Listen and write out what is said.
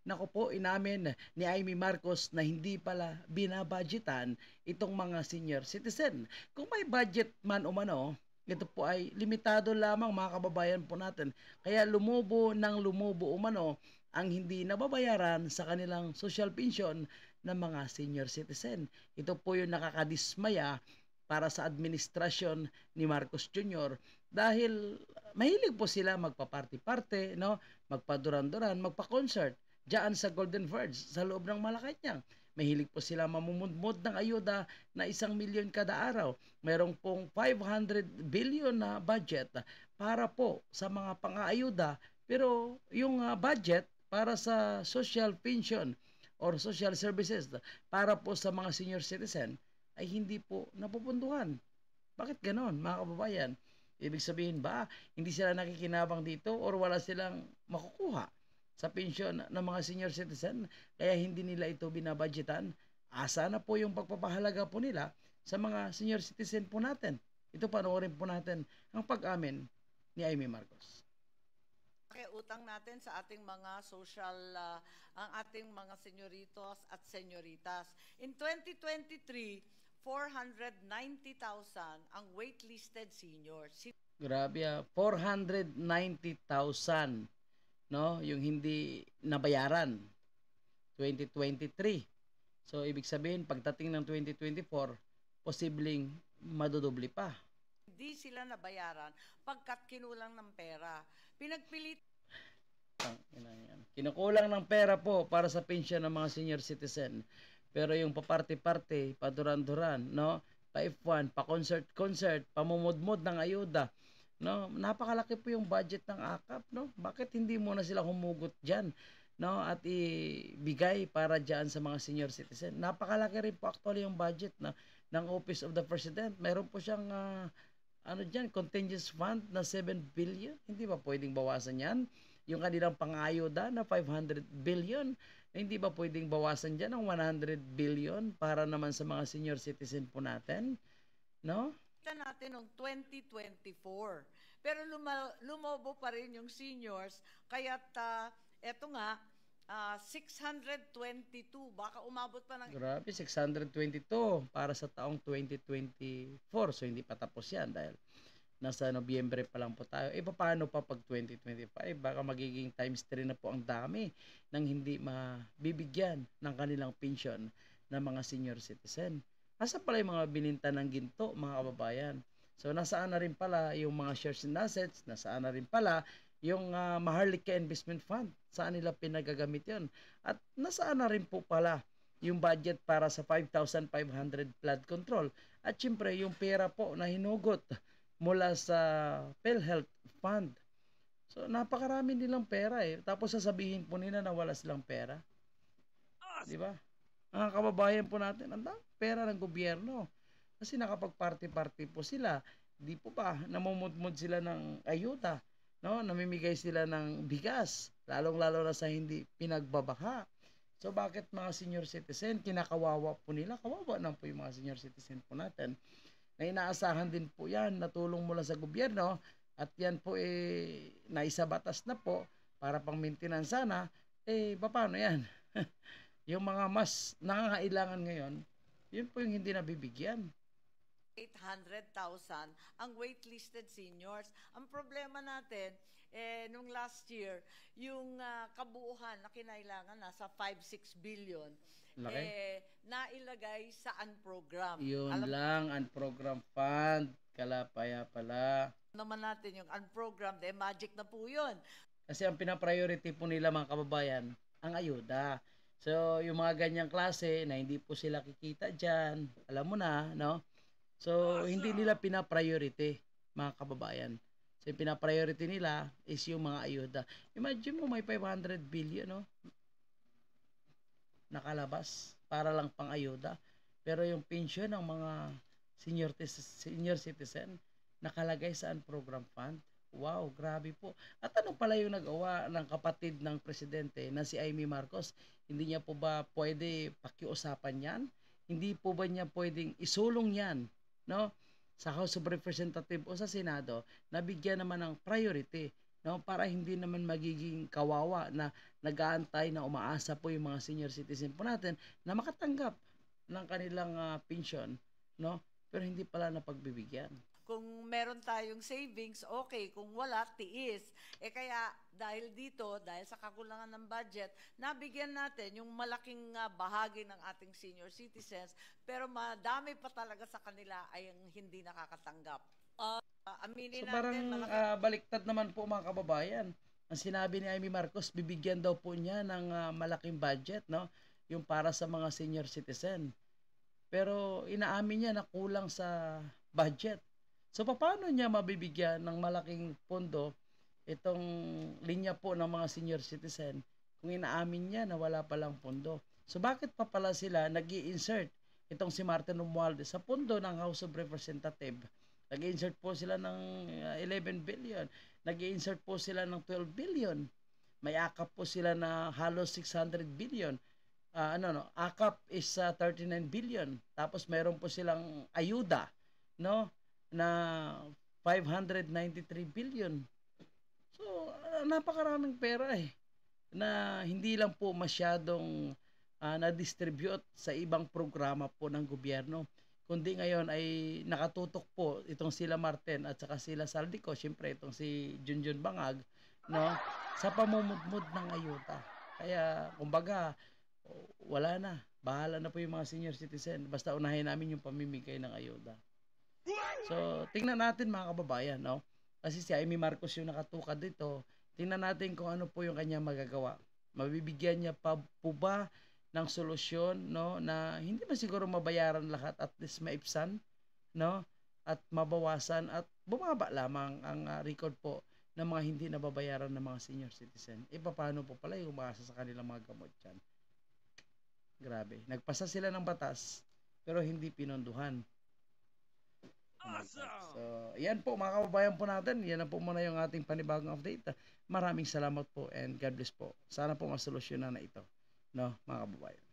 Naku po, inamin ni Amy Marcos na hindi pala binabudgetan itong mga senior citizen. Kung may budget man o mano, ito po ay limitado lamang mga kababayan po natin. Kaya lumubo ng lumubo umano ang hindi nababayaran sa kanilang social pension ng mga senior citizen. Ito po yung nakakadismaya para sa administrasyon ni Marcos Jr. dahil mahilig po sila magpa-party-party, no? Magpaduran-duran, magpa-concert diyan sa Golden Verge sa loob ng Malacanang. Mahilig po sila mamumudmod ng ayuda na 1,000,000 kada araw. Merong pong 500 billion na budget para po sa mga pang-aayuda, pero yung budget para sa social pension or social services para po sa mga senior citizen ay hindi po napupunduhan. Bakit ganon, mga kababayan? Ibig sabihin ba, hindi sila nakikinabang dito or wala silang makukuha sa pensyon ng mga senior citizen kaya hindi nila ito binabudgetan? Asa na po yung pagpapahalaga po nila sa mga senior citizen po natin? Ito panoorin po natin ang pag-amin ni Amy Marcos. Utang natin sa ating mga social, ang ating mga senyoritos at senyoritas. In 2023, 490,000 ang waitlisted seniors. Grabe 490,000, no? Yung hindi nabayaran 2023. So ibig sabihin pagdating ng 2024, posibleng madudubli pa. Hindi sila nabayaran pagkat kinulang ng pera. Pinagpilit Kinukulang ng pera po para sa pensyon ng mga senior citizen. Pero yung paparte-parte, paduran-duran, no? Pa-F1, pa-concert-concert, pamumudmod ng ayuda, no? Napakalaki po yung budget ng AKAP, no? Bakit hindi mo na sila humugot diyan, no? At ibigay para diyan sa mga senior citizen. Napakalaki rin po actually yung budget na ng Office of the President. Meron po siyang contingency fund na 7 billion. Hindi ba pwedeng bawasan yan? Yung kanilang pang-ayuda na 500 billion, hindi ba pwedeng bawasan dyan ng 100 billion para naman sa mga senior citizen po natin? No? natin noong 2024. Pero lumobo pa rin yung seniors, kaya't eto nga, 622, baka umabot pa ng... Grabe, 622 para sa taong 2024. So, hindi pa tapos yan dahil nasa Nobyembre pa lang po tayo. Paano pa pag 2025? Baka magiging times 3 na po ang dami ng hindi mabibigyan ng kanilang pension ng mga senior citizen. Asa pala yung mga bininta ng ginto, mga kababayan? So, nasaan na rin pala yung mga shares and assets? Nasaan na rin pala yung Maharlika Investment Fund? Saan nila pinagagamit yun? At nasaan na rin po pala yung budget para sa 5,500 flood control? At syempre, yung pera po na hinugot mula sa PhilHealth Fund. So, napakarami nilang pera Tapos sasabihin po nila na wala silang pera. Di ba? Mga kababayan po natin, ang pera ng gobyerno. Kasi nakapag-party-party po sila. Di po ba, namumudmud sila ng ayuda. No? Namimigay sila ng bigas. Lalong-lalo na sa hindi pinagbabaka. So, bakit mga senior citizen, kinakawawa po nila? Kawawa na po yung mga senior citizen po natin. Na inaasahan din po yan na tulong mula sa gobyerno at yan po naisabatas na po para pang maintenance sana, paano yan? Yung mga mas nangangailangan ngayon, yun po yung hindi nabibigyan. 800,000 ang waitlisted seniors. Ang problema natin, nung last year, yung kabuuhan na kinailangan nasa 5-6 billion, nailagay sa unprogram. Yun lang, unprogram fund, kalapaya pala. Naman natin yung unprogram, magic na po yun. Kasi ang pinapriority po nila mga kababayan, ang ayuda. So, yung mga ganyang klase na hindi po sila kikita dyan, alam mo na, no? So, hindi nila pinapriority, mga kababayan. So, yung pinapriority nila is yung mga ayuda. Imagine mo, may 500 billion, no? Nakalabas para lang pang ayuda. Pero yung pension ng mga senior citizen, nakalagay sa program fund. Wow, grabe po. At ano pala yung nagawa ng kapatid ng presidente na si Amy Marcos? Hindi niya po ba pwede pakiusapan yan? Hindi po ba niya pwedeng isulong yan, no? Sa House of Representatives o sa Senado, nabigyan naman ng priority no, para hindi naman magiging kawawa na nag-aantay na umaasa po yung mga senior citizen po natin na makatanggap ng kanilang pensyon, no? Pero hindi pala napagbibigyan. Kung meron tayong savings, okay. Kung wala, tiis. Kaya dahil dito, dahil sa kakulangan ng budget, nabigyan natin yung malaking bahagi ng ating senior citizens, pero madami pa talaga sa kanila ay ang hindi nakakatanggap. Aminin So parang natin, malaki. baliktad naman po mga kababayan. Ang sinabi ni Amy Marcos, bibigyan daw po niya ng malaking budget, no? Yung para sa mga senior citizen. Pero inaamin niya na kulang sa budget. So paano niya mabibigyan ng malaking pondo itong linya po ng mga senior citizen kung inaamin niya na wala palang pondo? So bakit pa pala sila nag-i-insert itong si Martin Romualdez sa pondo ng House of Representatives? Nag-i-insert po sila ng 11 billion. Nag-i-insert po sila ng 12 billion. May akap po sila na halos 600 billion. AKAP is 39 billion. Tapos meron po silang ayuda, no, na 593 billion. So, napakaraming pera na hindi lang po masyadong na-distribute sa ibang programa po ng gobyerno. Kundi ngayon ay nakatutok po itong sila Martin at saka sila Saldico, syempre itong si Junjun Bangag, no, sa pamumudmud ng ayuda. Kaya, kumbaga, wala na. Bahala na po yung mga senior citizen. Basta unahin namin yung pamimigay ng ayuda. So, tingnan natin mga kababayan, no? Kasi si Amy Marcos yung nakatuka dito. Tingnan natin kung ano po yung kanya magagawa. Mabibigyan niya pa po ba ng solusyon, no, na hindi man siguro mabayaran lahat, at least maipsan, no, at mabawasan at bumaba lamang ang record po ng mga hindi nababayaran ng mga senior citizen. Paano po pala yung umaasa sa kanilang mga gamot dyan? Grabe. Nagpasa sila ng batas pero hindi pinondohan. Awesome. So, yan po mga kababayan po natin. Yan na po muna yung ating panibagong update. Maraming salamat po and God bless po. Sana po masolusyonan na ito, no, mga kababayan.